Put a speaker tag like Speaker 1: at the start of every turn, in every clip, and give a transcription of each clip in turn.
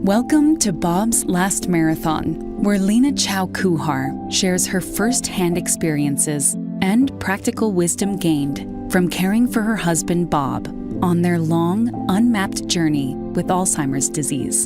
Speaker 1: Welcome to Bob's Last Marathon, where Lena Chow Kuhar shares her first-hand experiences and practical wisdom gained from caring for her husband Bob on their long, unmapped journey with Alzheimer's disease.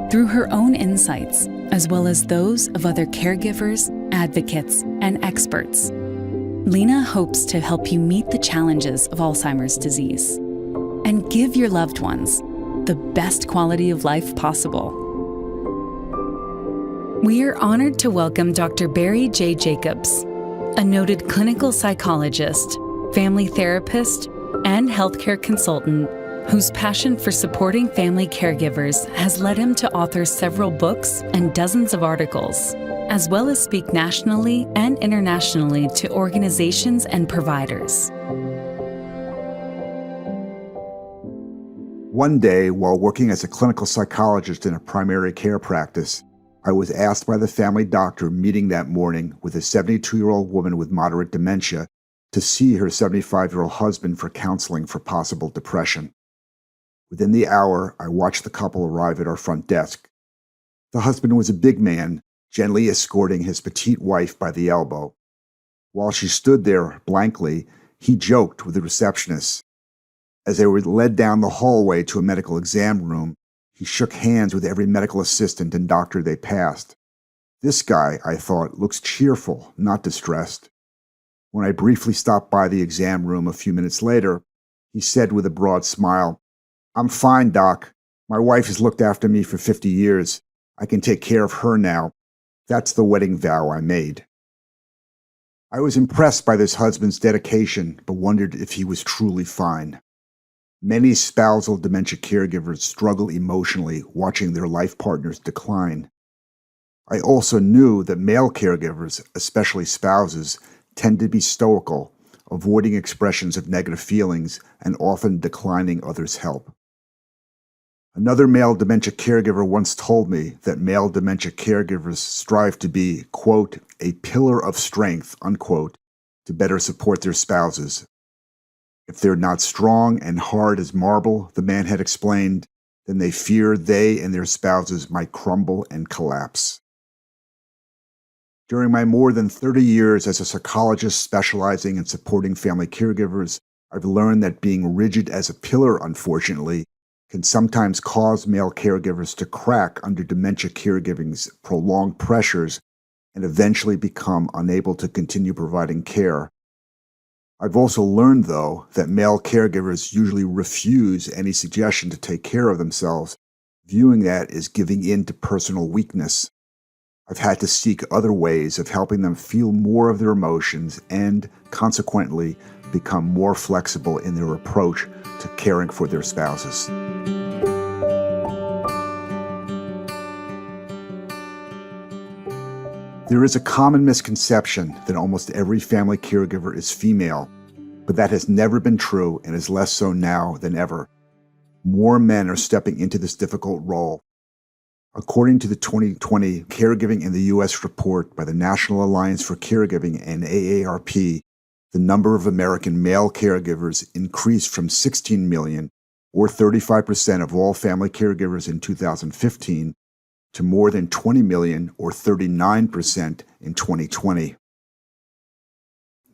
Speaker 1: Through her own insights, as well as those of other caregivers, advocates, and experts, Lena hopes to help you meet the challenges of Alzheimer's disease and give your loved ones the best quality of life possible. We are honored to welcome Dr. Barry J. Jacobs, a noted clinical psychologist, family therapist, and healthcare consultant whose passion for supporting family caregivers has led him to author several books and dozens of articles, as well as speak nationally and internationally to organizations and providers.
Speaker 2: One day, while working as a clinical psychologist in a primary care practice, I was asked by the family doctor meeting that morning with a 72-year-old woman with moderate dementia to see her 75-year-old husband for counseling for possible depression. Within the hour, I watched the couple arrive at our front desk. The husband was a big man, gently escorting his petite wife by the elbow. While she stood there blankly, he joked with the receptionist. As they were led down the hallway to a medical exam room, he shook hands with every medical assistant and doctor they passed. This guy, I thought, looks cheerful, not distressed. When I briefly stopped by the exam room a few minutes later, he said with a broad smile, "I'm fine, Doc. My wife has looked after me for 50 years. I can take care of her now. That's the wedding vow I made." I was impressed by this husband's dedication, but wondered if he was truly fine. Many spousal dementia caregivers struggle emotionally watching their life partners decline. I also knew that male caregivers, especially spouses, tend to be stoical, avoiding expressions of negative feelings and often declining others' help. Another male dementia caregiver once told me that male dementia caregivers strive to be, quote, a pillar of strength, unquote, to better support their spouses. If they're not strong and hard as marble, the man had explained, then they fear they and their spouses might crumble and collapse. During my more than 30 years as a psychologist specializing in supporting family caregivers, I've learned that being rigid as a pillar, unfortunately, can sometimes cause male caregivers to crack under dementia caregiving's prolonged pressures and eventually become unable to continue providing care. I've also learned, though, that male caregivers usually refuse any suggestion to take care of themselves, viewing that as giving in to personal weakness. I've had to seek other ways of helping them feel more of their emotions and, consequently, become more flexible in their approach to caring for their spouses. There is a common misconception that almost every family caregiver is female, but that has never been true and is less so now than ever. More men are stepping into this difficult role. According to the 2020 Caregiving in the U.S. report by the National Alliance for Caregiving and AARP, the number of American male caregivers increased from 16 million, or 35% of all family caregivers in 2015, to more than 20 million, or 39% in 2020.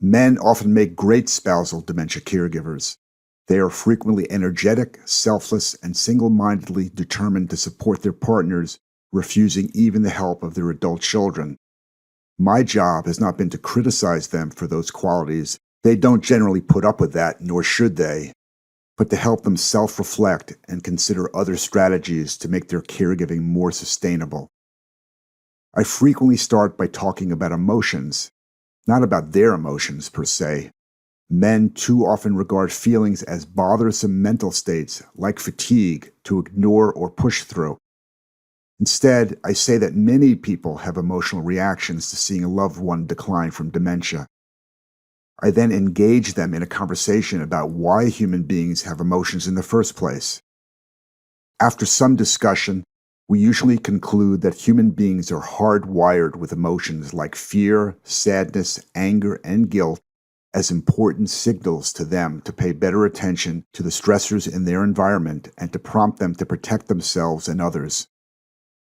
Speaker 2: Men often make great spousal dementia caregivers. They are frequently energetic, selfless, and single-mindedly determined to support their partners, refusing even the help of their adult children. My job has not been to criticize them for those qualities. They don't generally put up with that, nor should they, but to help them self-reflect and consider other strategies to make their caregiving more sustainable. I frequently start by talking about emotions, not about their emotions per se. Men too often regard feelings as bothersome mental states, like fatigue, to ignore or push through. Instead, I say that many people have emotional reactions to seeing a loved one decline from dementia. I then engage them in a conversation about why human beings have emotions in the first place. After some discussion, we usually conclude that human beings are hardwired with emotions like fear, sadness, anger, and guilt as important signals to them to pay better attention to the stressors in their environment and to prompt them to protect themselves and others.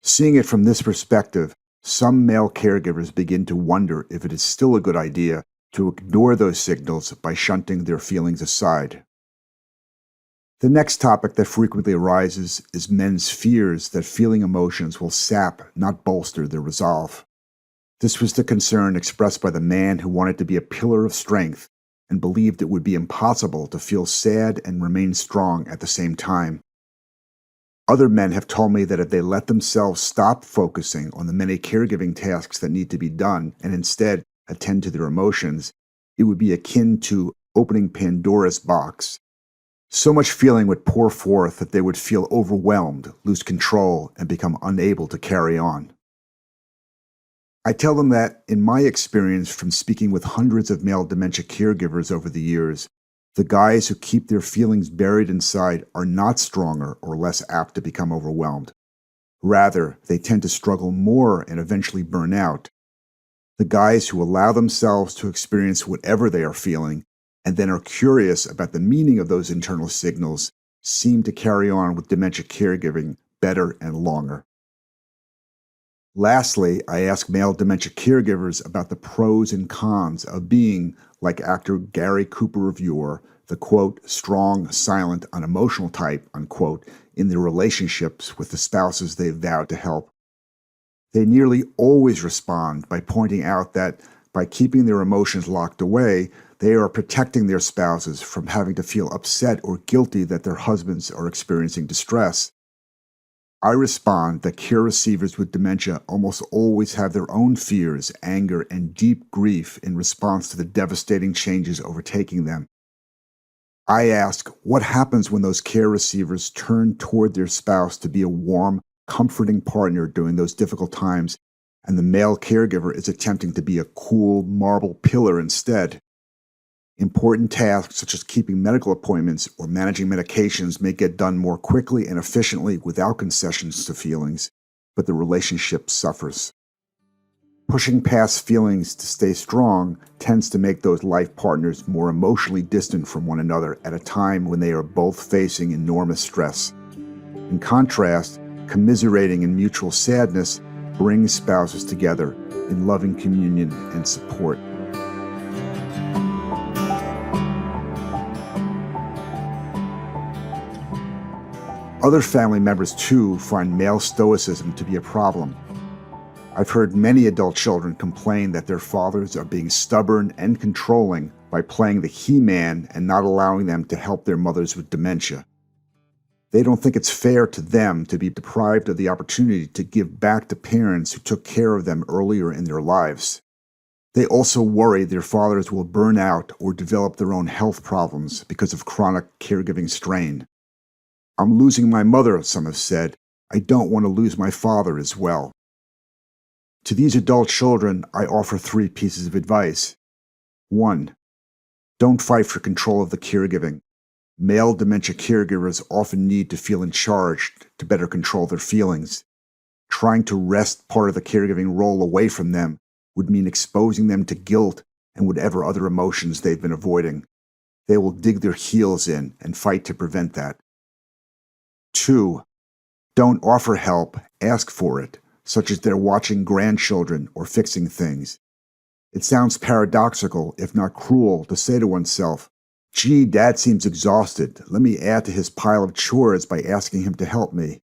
Speaker 2: Seeing it from this perspective, some male caregivers begin to wonder if it is still a good idea to ignore those signals by shunting their feelings aside. The next topic that frequently arises is men's fears that feeling emotions will sap, not bolster, their resolve. This was the concern expressed by the man who wanted to be a pillar of strength and believed it would be impossible to feel sad and remain strong at the same time. Other men have told me that if they let themselves stop focusing on the many caregiving tasks that need to be done and instead attend to their emotions, it would be akin to opening Pandora's box. So much feeling would pour forth that they would feel overwhelmed, lose control, and become unable to carry on. I tell them that, in my experience from speaking with hundreds of male dementia caregivers over the years, the guys who keep their feelings buried inside are not stronger or less apt to become overwhelmed. Rather, they tend to struggle more and eventually burn out. The guys who allow themselves to experience whatever they are feeling and then are curious about the meaning of those internal signals seem to carry on with dementia caregiving better and longer. Lastly, I ask male dementia caregivers about the pros and cons of being, like actor Gary Cooper of yore, the quote, strong, silent, unemotional type, unquote, in their relationships with the spouses they've vowed to help. They nearly always respond by pointing out that by keeping their emotions locked away, they are protecting their spouses from having to feel upset or guilty that their husbands are experiencing distress. I respond that care receivers with dementia almost always have their own fears, anger, and deep grief in response to the devastating changes overtaking them. I ask, what happens when those care receivers turn toward their spouse to be a warm, comforting partner during those difficult times, and the male caregiver is attempting to be a cool, marble pillar instead? Important tasks such as keeping medical appointments or managing medications may get done more quickly and efficiently without concessions to feelings, but the relationship suffers. Pushing past feelings to stay strong tends to make those life partners more emotionally distant from one another at a time when they are both facing enormous stress. In contrast, commiserating in mutual sadness brings spouses together in loving communion and support. Other family members, too, find male stoicism to be a problem. I've heard many adult children complain that their fathers are being stubborn and controlling by playing the he-man and not allowing them to help their mothers with dementia. They don't think it's fair to them to be deprived of the opportunity to give back to parents who took care of them earlier in their lives. They also worry their fathers will burn out or develop their own health problems because of chronic caregiving strain. I'm losing my mother, some have said. I don't want to lose my father as well. To these adult children, I offer 3 pieces of advice. 1. Don't fight for control of the caregiving. Male dementia caregivers often need to feel in charge to better control their feelings. Trying to wrest part of the caregiving role away from them would mean exposing them to guilt and whatever other emotions they've been avoiding. They will dig their heels in and fight to prevent that. 2. Don't offer help, ask for it, such as they're watching grandchildren or fixing things. It sounds paradoxical, if not cruel, to say to oneself, gee, Dad seems exhausted. Let me add to his pile of chores by asking him to help me.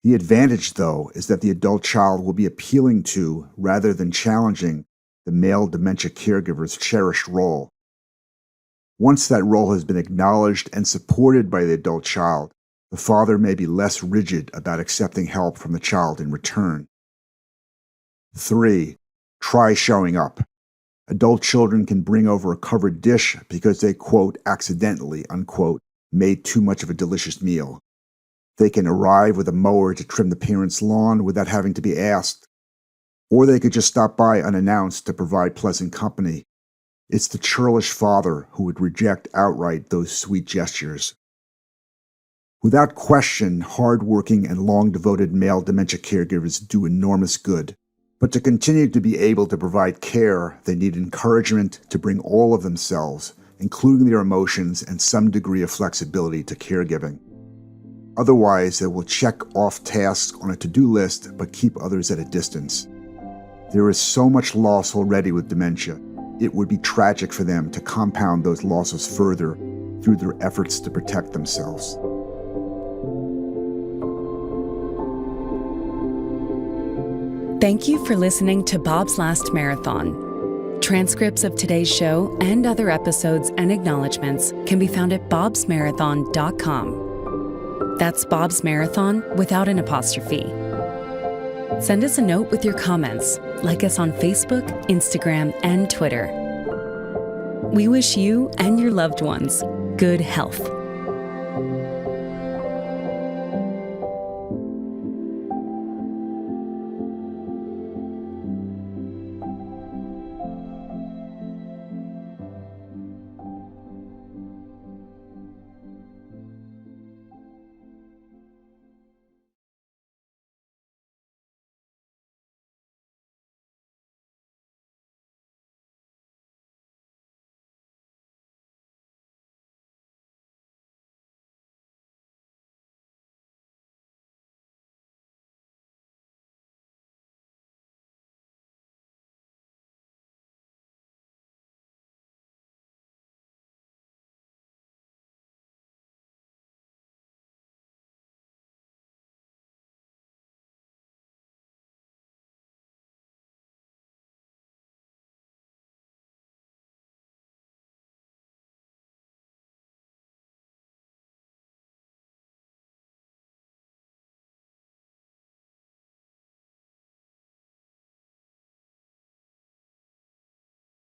Speaker 2: The advantage, though, is that the adult child will be appealing to, rather than challenging, the male dementia caregiver's cherished role. Once that role has been acknowledged and supported by the adult child, the father may be less rigid about accepting help from the child in return. 3. Try showing up. Adult children can bring over a covered dish because they, quote, accidentally, unquote, made too much of a delicious meal. They can arrive with a mower to trim the parent's lawn without having to be asked. Or they could just stop by unannounced to provide pleasant company. It's the churlish father who would reject outright those sweet gestures. Without question, hard-working and long-devoted male dementia caregivers do enormous good. But to continue to be able to provide care, they need encouragement to bring all of themselves, including their emotions and some degree of flexibility to caregiving. Otherwise, they will check off tasks on a to-do list but keep others at a distance. There is so much loss already with dementia. It would be tragic for them to compound those losses further through their efforts to protect themselves.
Speaker 1: Thank you for listening to Bob's Last Marathon. Transcripts of today's show and other episodes and acknowledgments can be found at bobsmarathon.com. That's Bob's Marathon without an apostrophe. Send us a note with your comments. Like us on Facebook, Instagram, and Twitter. We wish you and your loved ones good health.